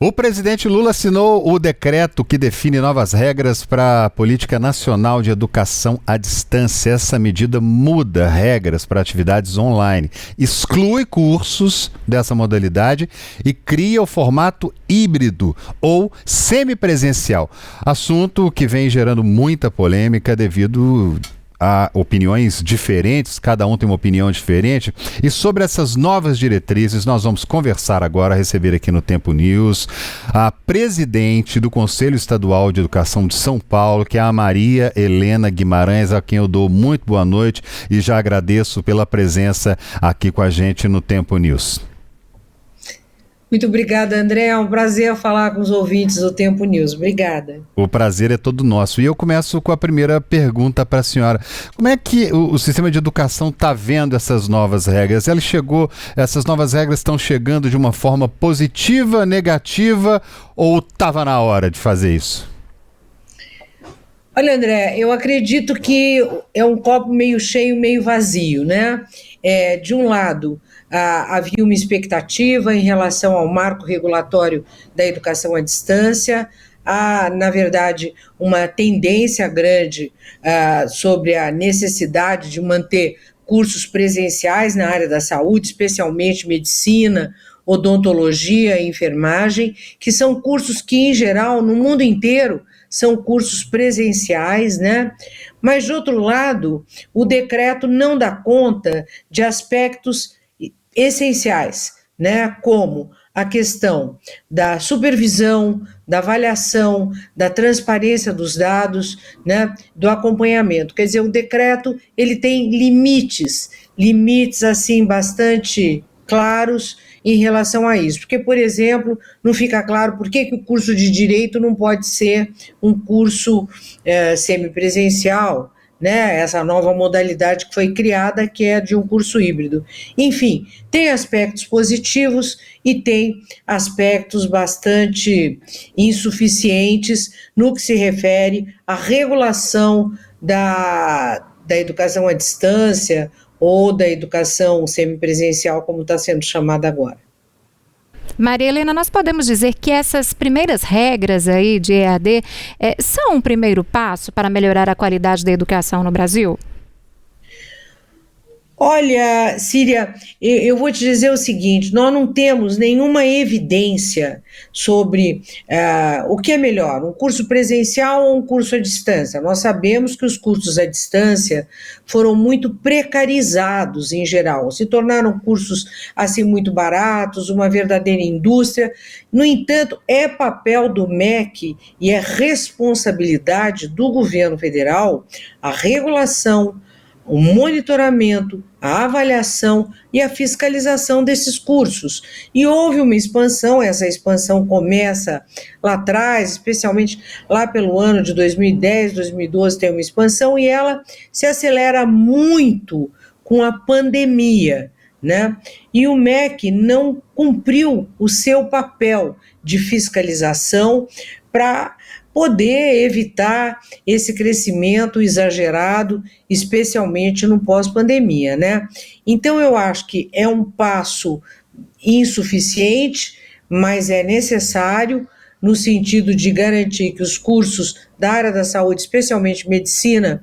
O presidente Lula assinou o decreto que define novas regras para a Política Nacional de Educação à Distância. Essa medida muda regras para atividades online, exclui cursos dessa modalidade e cria o formato híbrido ou semipresencial. Assunto que vem gerando muita polêmica devido a opiniões diferentes, cada um tem uma opinião diferente, e sobre essas novas diretrizes nós vamos conversar agora, receber aqui no Tempo News a presidente do Conselho Estadual de Educação de São Paulo, que é a Maria Helena Guimarães, a quem eu dou muito boa noite e já agradeço pela presença aqui com a gente no Tempo News. Muito obrigada, André. É um prazer falar com os ouvintes do Tempo News. Obrigada. O prazer é todo nosso. E eu começo com a primeira pergunta para a senhora. Como é que o sistema de educação está vendo essas novas regras? Essas novas regras estão chegando de uma forma positiva, negativa ou estava na hora de fazer isso? Olha, André, eu acredito que é um copo meio cheio, meio vazio, né? De um lado, havia uma expectativa em relação ao marco regulatório da educação à distância, há, na verdade, uma tendência grande sobre a necessidade de manter cursos presenciais na área da saúde, especialmente medicina, odontologia e enfermagem, que são cursos que, em geral, no mundo inteiro, são cursos presenciais, né? Mas, de outro lado, o decreto não dá conta de aspectos essenciais, né? Como a questão da supervisão, da avaliação, da transparência dos dados, né? Do acompanhamento. Quer dizer, o decreto ele tem limites assim bastante claros em relação a isso, porque, por exemplo, não fica claro por que o curso de Direito não pode ser um curso semipresencial, né? Essa nova modalidade que foi criada, que é de um curso híbrido. Enfim, tem aspectos positivos e tem aspectos bastante insuficientes no que se refere à regulação da educação à distância ou da educação semipresencial, como está sendo chamada agora. Maria Helena, nós podemos dizer que essas primeiras regras aí de EAD são um primeiro passo para melhorar a qualidade da educação no Brasil? Olha, Síria, eu vou te dizer o seguinte, nós não temos nenhuma evidência sobre o que é melhor, um curso presencial ou um curso à distância. Nós sabemos que os cursos à distância foram muito precarizados em geral, se tornaram cursos assim muito baratos, uma verdadeira indústria. No entanto, é papel do MEC e é responsabilidade do governo federal a regulação, o monitoramento, a avaliação e a fiscalização desses cursos. E houve uma expansão, essa expansão começa lá atrás, especialmente lá pelo ano de 2010, 2012 tem uma expansão e ela se acelera muito com a pandemia, né? E o MEC não cumpriu o seu papel de fiscalização para poder evitar esse crescimento exagerado, especialmente no pós-pandemia, né? Então, eu acho que é um passo insuficiente, mas é necessário no sentido de garantir que os cursos da área da saúde, especialmente medicina,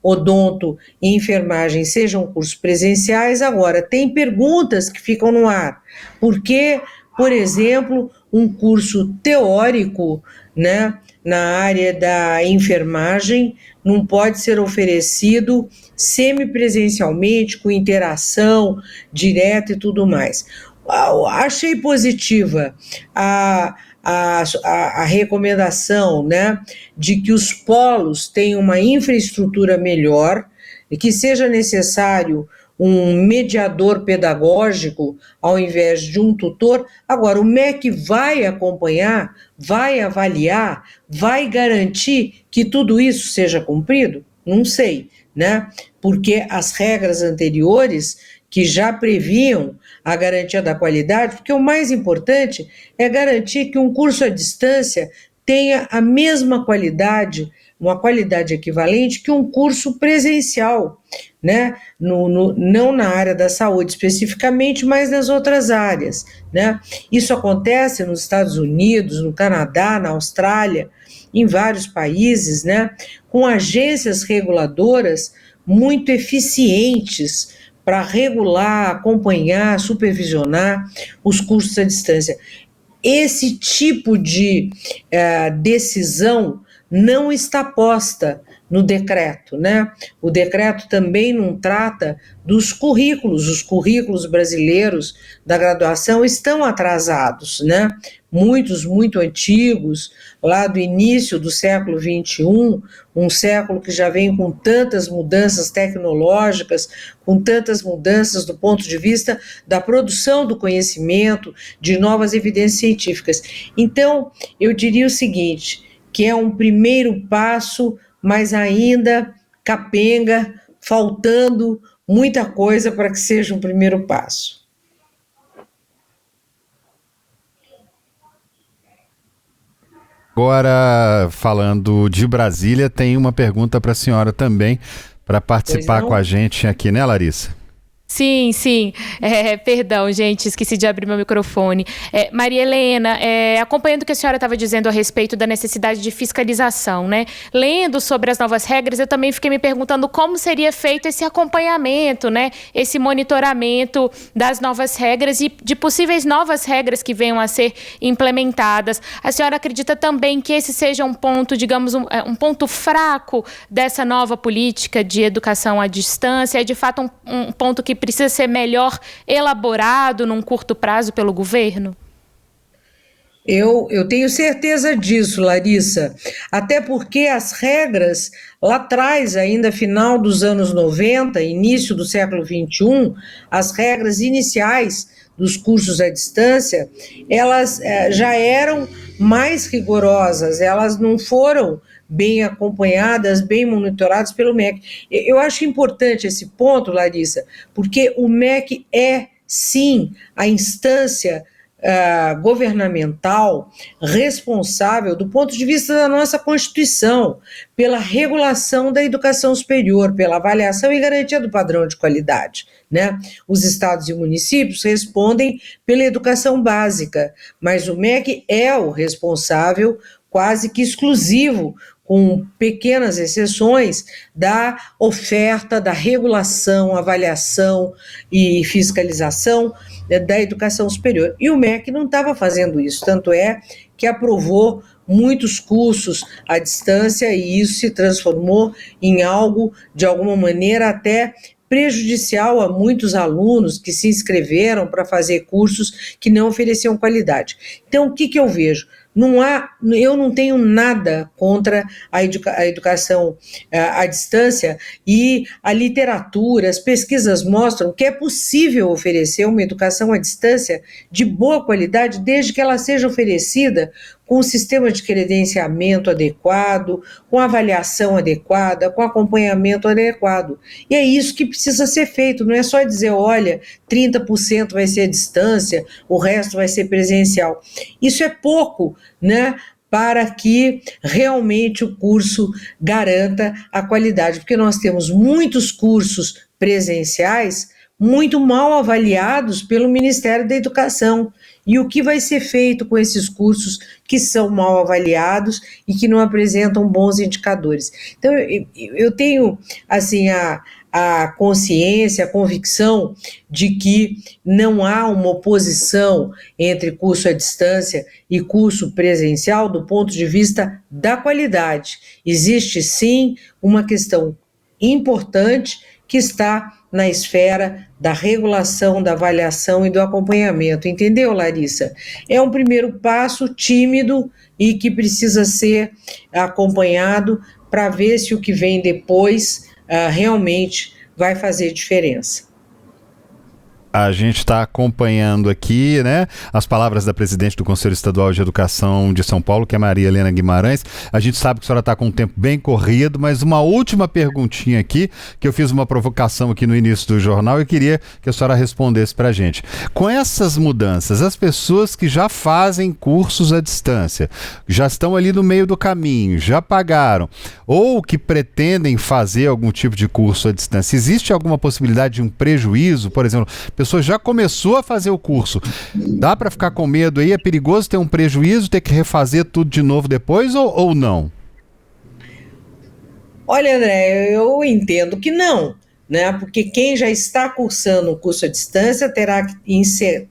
odonto e enfermagem, sejam cursos presenciais. Agora, tem perguntas que ficam no ar. Por que, por exemplo, um curso teórico, né, na área da enfermagem não pode ser oferecido semipresencialmente, com interação direta e tudo mais? Achei positiva a recomendação, né, de que os polos tenham uma infraestrutura melhor e que seja necessário um mediador pedagógico ao invés de um tutor. Agora, o MEC vai acompanhar, vai avaliar, vai garantir que tudo isso seja cumprido? Não sei, né? Porque as regras anteriores que já previam a garantia da qualidade, porque o mais importante é garantir que um curso à distância tenha a mesma qualidade uma qualidade equivalente que um curso presencial, né? Não na área da saúde especificamente, mas nas outras áreas, né? Isso acontece nos Estados Unidos, no Canadá, na Austrália, em vários países, né? Com agências reguladoras muito eficientes para regular, acompanhar, supervisionar os cursos à distância. Esse tipo de decisão não está posta no decreto, né? O decreto também não trata dos currículos. Os currículos brasileiros da graduação estão atrasados, né? Muitos muito antigos, lá do início do século XXI, um século que já vem com tantas mudanças tecnológicas, com tantas mudanças do ponto de vista da produção do conhecimento, de novas evidências científicas. Então, eu diria o seguinte, que é um primeiro passo, mas ainda capenga, faltando muita coisa para que seja um primeiro passo. Agora, falando de Brasília, tem uma pergunta para a senhora também, para participar com a gente aqui, né, Larissa? Sim, sim. Perdão, gente, esqueci de abrir meu microfone. Maria Helena, acompanhando o que a senhora estava dizendo a respeito da necessidade de fiscalização, né? Lendo sobre as novas regras, eu também fiquei me perguntando como seria feito esse acompanhamento, né? Esse monitoramento das novas regras e de possíveis novas regras que venham a ser implementadas. A senhora acredita também que esse seja um ponto, digamos, um ponto fraco dessa nova política de educação à distância? É de fato um ponto que precisa ser melhor elaborado num curto prazo pelo governo? Eu tenho certeza disso, Larissa, até porque as regras lá atrás, ainda final dos anos 90, início do século XXI, as regras iniciais dos cursos à distância, elas já eram mais rigorosas, elas não foram bem acompanhadas, bem monitoradas pelo MEC. Eu acho importante esse ponto, Larissa, porque o MEC é, sim, a instância governamental responsável, do ponto de vista da nossa Constituição, pela regulação da educação superior, pela avaliação e garantia do padrão de qualidade, né? Os estados e municípios respondem pela educação básica, mas o MEC é o responsável quase que exclusivo, com pequenas exceções, da oferta, da regulação, avaliação e fiscalização da educação superior. E o MEC não estava fazendo isso, tanto é que aprovou muitos cursos à distância e isso se transformou em algo, de alguma maneira, até prejudicial a muitos alunos que se inscreveram para fazer cursos que não ofereciam qualidade. Então, o que eu vejo? Eu não tenho nada contra a educação à distância e a literatura, as pesquisas mostram que é possível oferecer uma educação à distância de boa qualidade desde que ela seja oferecida com um sistema de credenciamento adequado, com avaliação adequada, com acompanhamento adequado. E é isso que precisa ser feito, não é só dizer, olha, 30% vai ser à distância, o resto vai ser presencial. Isso é pouco, né, para que realmente o curso garanta a qualidade, porque nós temos muitos cursos presenciais muito mal avaliados pelo Ministério da Educação. E o que vai ser feito com esses cursos que são mal avaliados e que não apresentam bons indicadores? Então, eu tenho, assim, a consciência, a convicção de que não há uma oposição entre curso à distância e curso presencial do ponto de vista da qualidade. Existe, sim, uma questão importante que está na esfera da regulação, da avaliação e do acompanhamento. Entendeu, Larissa? É um primeiro passo tímido e que precisa ser acompanhado para ver se o que vem depois realmente vai fazer diferença. A gente está acompanhando aqui, né, as palavras da presidente do Conselho Estadual de Educação de São Paulo, que é Maria Helena Guimarães. A gente sabe que a senhora está com um tempo bem corrido, mas uma última perguntinha aqui, que eu fiz uma provocação aqui no início do jornal e queria que a senhora respondesse para a gente. Com essas mudanças, as pessoas que já fazem cursos à distância, já estão ali no meio do caminho, já pagaram, ou que pretendem fazer algum tipo de curso à distância, existe alguma possibilidade de um prejuízo? Por exemplo, a pessoa já começou a fazer o curso, dá para ficar com medo aí? É perigoso ter um prejuízo, ter que refazer tudo de novo depois ou não? Olha, André, eu entendo que não, né? Porque quem já está cursando o curso à distância terá que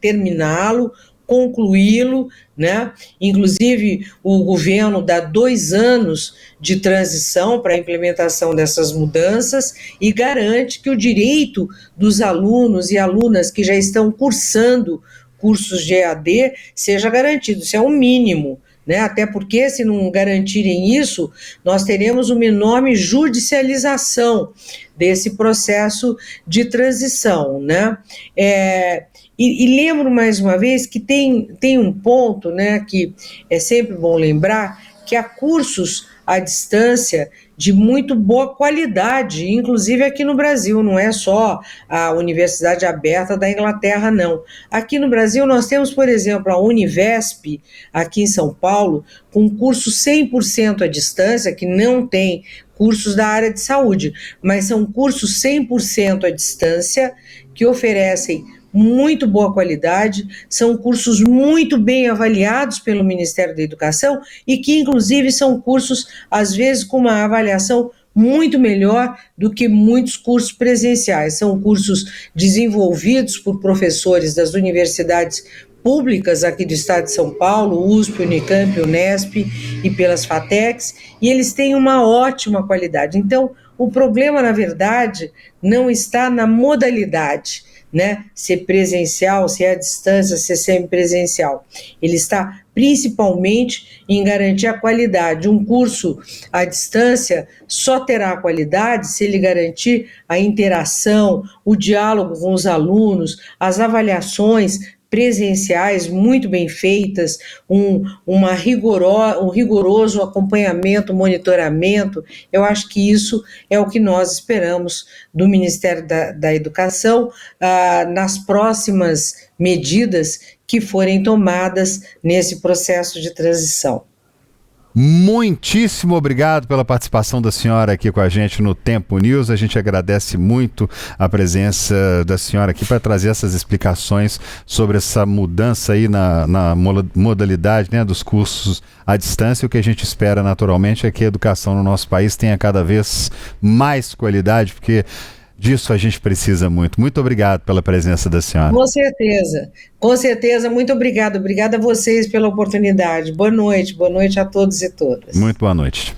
terminá-lo, concluí-lo, né? Inclusive, o governo dá 2 anos de transição para a implementação dessas mudanças e garante que o direito dos alunos e alunas que já estão cursando cursos de EAD seja garantido. Isso é o mínimo, né? Até porque, se não garantirem isso, nós teremos uma enorme judicialização desse processo de transição, né? E lembro mais uma vez que tem um ponto, né, que é sempre bom lembrar, que há cursos à distância de muito boa qualidade, inclusive aqui no Brasil, não é só a Universidade Aberta da Inglaterra, não. Aqui no Brasil nós temos, por exemplo, a Univesp, aqui em São Paulo, com curso 100% à distância, que não tem cursos da área de saúde, mas são cursos 100% à distância, que oferecem muito boa qualidade, são cursos muito bem avaliados pelo Ministério da Educação e que, inclusive, são cursos, às vezes, com uma avaliação muito melhor do que muitos cursos presenciais. São cursos desenvolvidos por professores das universidades públicas aqui do estado de São Paulo, USP, Unicamp, Unesp e pelas FATECs, e eles têm uma ótima qualidade. Então, o problema, na verdade, não está na modalidade, né? Se presencial, se é à distância, se é semipresencial. Ele está principalmente em garantir a qualidade. Um curso à distância só terá qualidade se ele garantir a interação, o diálogo com os alunos, as avaliações presenciais muito bem feitas, um rigoroso acompanhamento, monitoramento. Eu acho que isso é o que nós esperamos do Ministério da Educação nas próximas medidas que forem tomadas nesse processo de transição. Muitíssimo obrigado pela participação da senhora aqui com a gente no Tempo News. A gente agradece muito a presença da senhora aqui para trazer essas explicações sobre essa mudança aí na modalidade, né, dos cursos à distância. O que a gente espera naturalmente é que a educação no nosso país tenha cada vez mais qualidade, porque disso a gente precisa muito. Muito obrigado pela presença da senhora. Com certeza, muito obrigada. Obrigada a vocês pela oportunidade. Boa noite a todos e todas. Muito boa noite.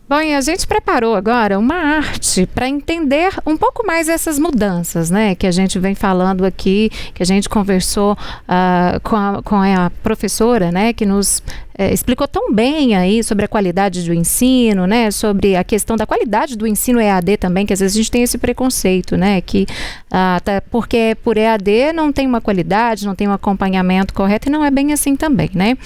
Bom, e a gente preparou agora uma arte para entender um pouco mais essas mudanças, né, que a gente vem falando aqui, que a gente conversou com a professora, né, que nos explicou tão bem aí sobre a qualidade do ensino, né, sobre a questão da qualidade do ensino EAD também, que às vezes a gente tem esse preconceito, né, que porque por EAD não tem uma qualidade, não tem um acompanhamento correto, e não é bem assim também, né.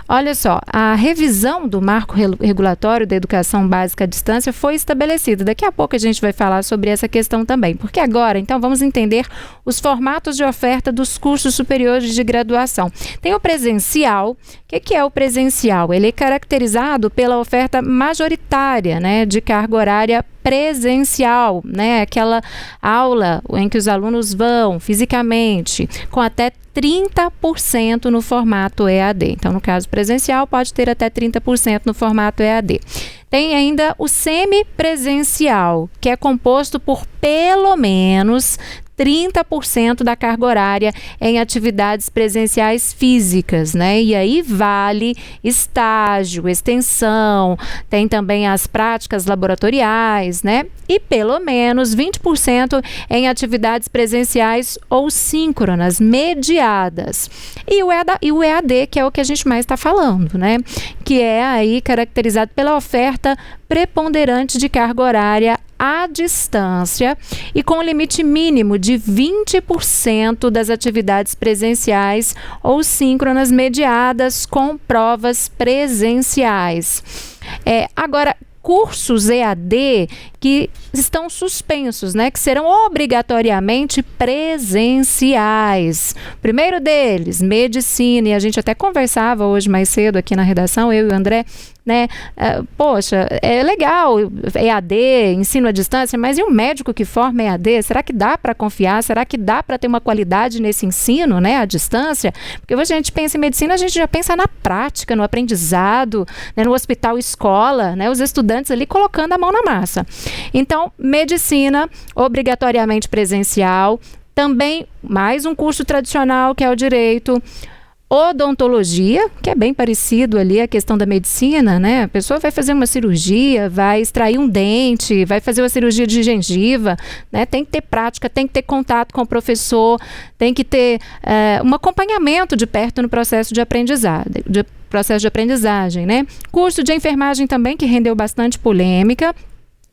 Olha só, a revisão do marco regulatório da educação básica à distância foi estabelecida. Daqui a pouco a gente vai falar sobre essa questão também, porque agora, então, vamos entender os formatos de oferta dos cursos superiores de graduação. Tem o presencial. O que é o presencial? Ele é caracterizado pela oferta majoritária, né, de carga horária presencial, né, aquela aula em que os alunos vão fisicamente, com até 30% no formato EAD. Então, no caso presencial, pode ter até 30% no formato EAD. Tem ainda o semipresencial, que é composto por pelo menos 30% da carga horária em atividades presenciais físicas, né? E aí vale estágio, extensão, tem também as práticas laboratoriais, né? E pelo menos 20% em atividades presenciais ou síncronas, mediadas. E o EAD, que é o que a gente mais está falando, né? Que é aí caracterizado pela oferta preponderante de carga horária à distância e com limite mínimo de 20% das atividades presenciais ou síncronas mediadas com provas presenciais. Agora, cursos EAD que estão suspensos, né, que serão obrigatoriamente presenciais. Primeiro deles, medicina, e a gente até conversava hoje mais cedo aqui na redação, eu e o André, né, poxa, é legal EAD, ensino à distância, mas e o médico que forma EAD? Será que dá para confiar? Será que dá para ter uma qualidade nesse ensino, né, à distância? Porque hoje a gente pensa em medicina, a gente já pensa na prática, no aprendizado, né, no hospital escola, né, os estudantes ali colocando a mão na massa. Então, medicina, obrigatoriamente presencial, também mais um curso tradicional que é o direito, odontologia, que é bem parecido ali a questão da medicina, né? A pessoa vai fazer uma cirurgia, vai extrair um dente, vai fazer uma cirurgia de gengiva, né? Tem que ter prática, tem que ter contato com o professor, tem que ter um acompanhamento de perto no processo de aprendizagem, né? Curso de enfermagem também, que rendeu bastante polêmica.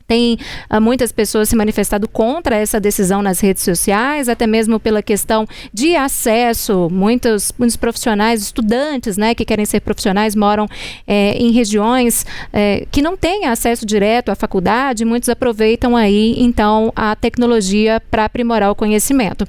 Tem muitas pessoas se manifestado contra essa decisão nas redes sociais, até mesmo pela questão de acesso. Muitos profissionais, estudantes, né, que querem ser profissionais, moram em regiões que não têm acesso direto à faculdade. Muitos aproveitam aí, então, a tecnologia para aprimorar o conhecimento.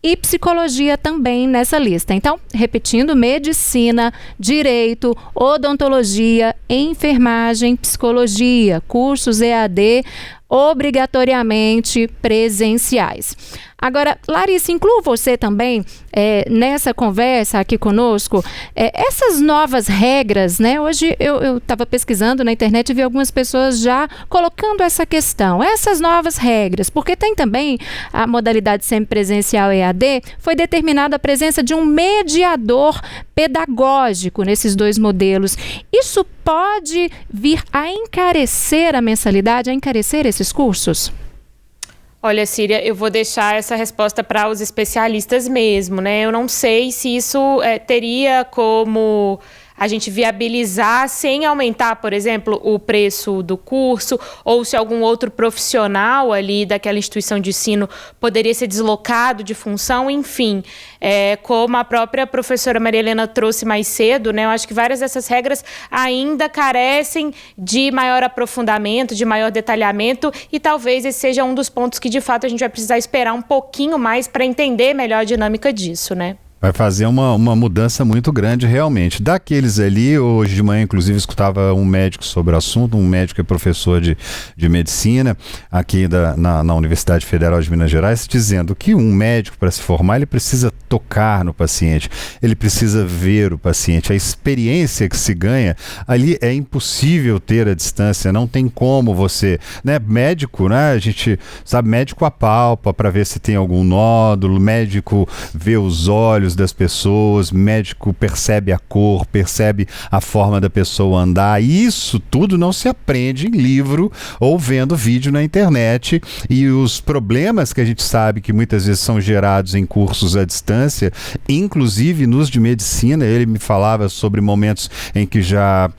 E psicologia também nessa lista. Então, repetindo, medicina, direito, odontologia, enfermagem, psicologia, cursos EAD, obrigatoriamente presenciais. Agora, Larissa, incluo você também nessa conversa aqui conosco, essas novas regras, né? Hoje eu estava pesquisando na internet e vi algumas pessoas já colocando essa questão, essas novas regras, porque tem também a modalidade semipresencial EAD, foi determinada a presença de um mediador pedagógico nesses dois modelos. Isso pode vir a encarecer a mensalidade, a encarecer esses cursos? Olha, Síria, eu vou deixar essa resposta para os especialistas mesmo, né? Eu não sei se isso teria como a gente viabilizar sem aumentar, por exemplo, o preço do curso, ou se algum outro profissional ali daquela instituição de ensino poderia ser deslocado de função, enfim. Como a própria professora Maria Helena trouxe mais cedo, né, eu acho que várias dessas regras ainda carecem de maior aprofundamento, de maior detalhamento, e talvez esse seja um dos pontos que, de fato, a gente vai precisar esperar um pouquinho mais para entender melhor a dinâmica disso, né? Vai fazer uma mudança muito grande, realmente. Daqueles ali, hoje de manhã, inclusive, escutava um médico sobre o assunto, um médico que é professor de medicina aqui na Universidade Federal de Minas Gerais, dizendo que um médico, para se formar, ele precisa tocar no paciente, ele precisa ver o paciente. A experiência que se ganha ali é impossível ter à distância, não tem como você, né? Médico, né? A gente sabe, médico apalpa para ver se tem algum nódulo, médico vê os olhos das pessoas, médico percebe a cor, percebe a forma da pessoa andar. Isso tudo não se aprende em livro ou vendo vídeo na internet, e os problemas que a gente sabe que muitas vezes são gerados em cursos à distância, inclusive nos de medicina. Ele me falava sobre momentos em que já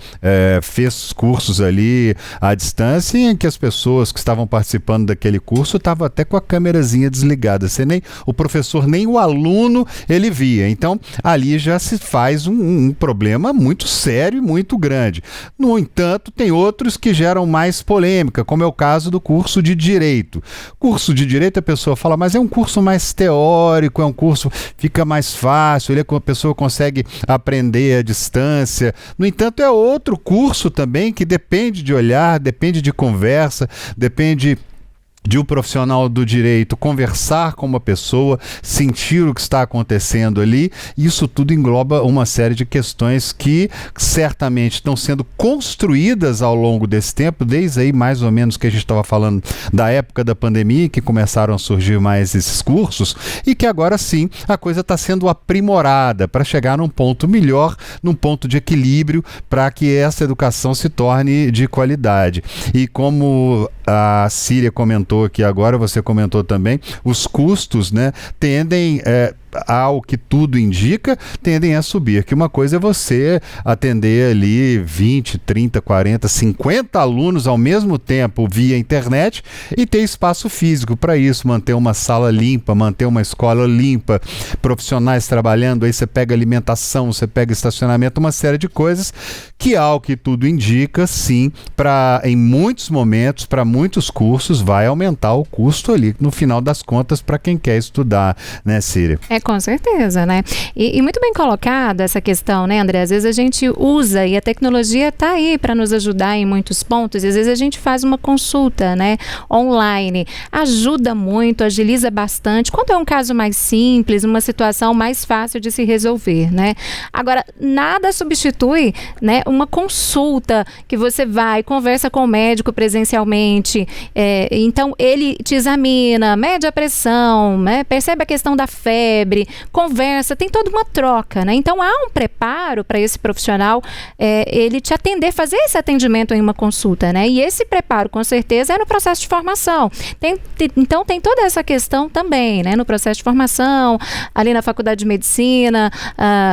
fez cursos ali à distância, em que as pessoas que estavam participando daquele curso estavam até com a câmerazinha desligada. O professor nem o aluno ele via. Então, ali já se faz um problema muito sério e muito grande. No entanto, tem outros que geram mais polêmica, como é o caso do curso de Direito. Curso de Direito, a pessoa fala, mas é um curso mais teórico, é um curso, fica mais fácil, a pessoa consegue aprender à distância. No entanto, é outro curso também que depende de olhar, depende de conversa, depende de um profissional do direito conversar com uma pessoa, sentir o que está acontecendo ali. Isso tudo engloba uma série de questões que certamente estão sendo construídas ao longo desse tempo, desde aí mais ou menos que a gente estava falando da época da pandemia, que começaram a surgir mais esses cursos, e que agora sim a coisa está sendo aprimorada para chegar num ponto melhor, num ponto de equilíbrio, para que essa educação se torne de qualidade. E como a Síria comentou aqui agora, você comentou também, os custos, né, tendem ao que tudo indica, tendem a subir. Que uma coisa é você atender ali 20, 30, 40, 50 alunos ao mesmo tempo via internet e ter espaço físico para isso, manter uma sala limpa, manter uma escola limpa, profissionais trabalhando, aí você pega alimentação, você pega estacionamento, uma série de coisas que, ao que tudo indica, sim, em muitos momentos, para muitos cursos, vai aumentar o custo ali, no final das contas, para quem quer estudar, né, Síria? Com certeza, né? E muito bem colocado essa questão, né, André? Às vezes a gente usa e a tecnologia está aí para nos ajudar em muitos pontos, e às vezes a gente faz uma consulta, né, online. Ajuda muito, agiliza bastante. Quando é um caso mais simples, uma situação mais fácil de se resolver, né? Agora, nada substitui, né, uma consulta que você vai, conversa com o médico presencialmente, então ele te examina, mede a pressão, né, percebe a questão da febre, conversa, tem toda uma troca, né? Então há um preparo para esse profissional, ele te atender, fazer esse atendimento em uma consulta, né? E esse preparo, com certeza, é no processo de formação. Então tem toda essa questão também, né? No processo de formação, ali na faculdade de medicina,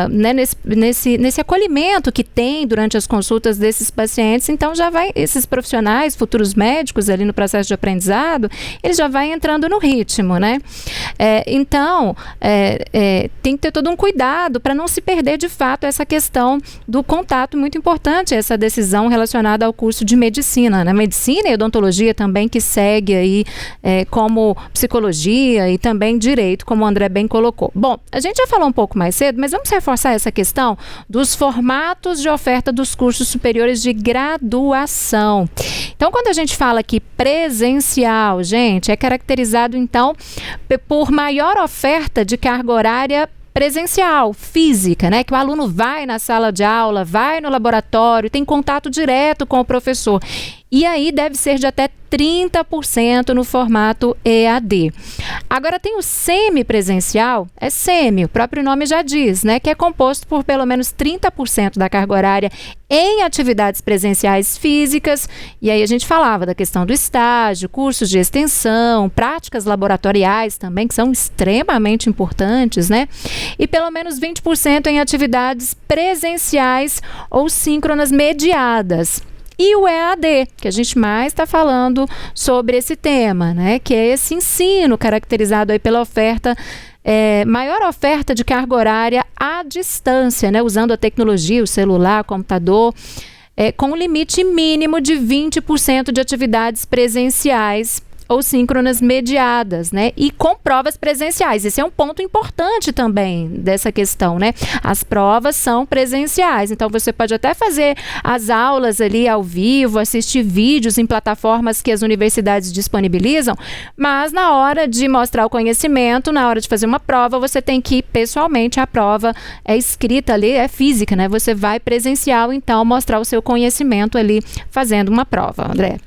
né? Nesse acolhimento que tem durante as consultas desses pacientes, então já vai, esses profissionais, futuros médicos ali no processo de aprendizado, eles já vai entrando no ritmo, né? Então, tem que ter todo um cuidado para não se perder de fato essa questão do contato, muito importante essa decisão relacionada ao curso de medicina, né? Medicina e odontologia também, que segue aí como psicologia e também direito, como o André bem colocou. Bom, a gente já falou um pouco mais cedo, mas vamos reforçar essa questão dos formatos de oferta dos cursos superiores de graduação. Então, quando a gente fala que presencial, gente, é caracterizado então por maior oferta de carga horária presencial, física, né? Que o aluno vai na sala de aula, vai no laboratório, tem contato direto com o professor. E aí deve ser de até 30% no formato EAD. Agora tem o semipresencial, o próprio nome já diz, né? Que é composto por pelo menos 30% da carga horária em atividades presenciais físicas. E aí a gente falava da questão do estágio, cursos de extensão, práticas laboratoriais também, que são extremamente importantes, né? E pelo menos 20% em atividades presenciais ou síncronas mediadas. E o EAD, que a gente mais está falando sobre esse tema, né? Que é esse ensino caracterizado aí pela oferta, maior oferta de carga horária à distância, né? Usando a tecnologia, o celular, o computador, com um limite mínimo de 20% de atividades presenciais ou síncronas mediadas, né? E com provas presenciais. Esse é um ponto importante também dessa questão, né? As provas são presenciais, então você pode até fazer as aulas ali ao vivo, assistir vídeos em plataformas que as universidades disponibilizam, mas na hora de mostrar o conhecimento, na hora de fazer uma prova, você tem que ir pessoalmente. A prova é escrita ali, é física, né? Você vai presencial, então, mostrar o seu conhecimento ali fazendo uma prova, André.